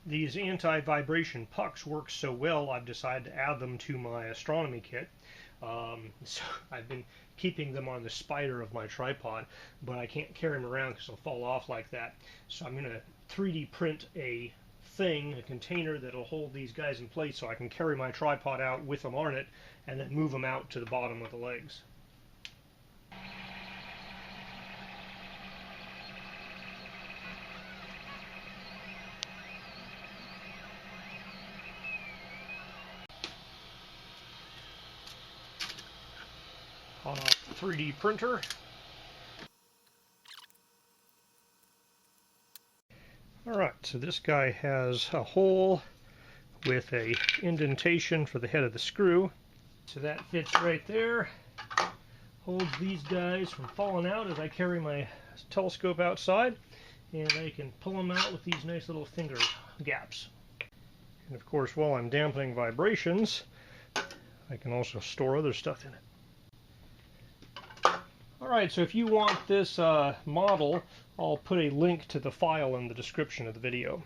These anti-vibration pucks work so well, I've decided to add them to my astronomy kit. So I've been keeping them on the spider of my tripod, but I can't carry them around because they'll fall off like that. So I'm going to 3D print a container that'll hold these guys in place so I can carry my tripod out with them on it and then move them out to the bottom of the legs. On off the 3D printer. Alright, so this guy has a hole with a indentation for the head of the screw. So that fits right there. Holds these guys from falling out as I carry my telescope outside. And I can pull them out with these nice little finger gaps. And of course, while I'm dampening vibrations, I can also store other stuff in it. Alright, so if you want this model, I'll put a link to the file in the description of the video.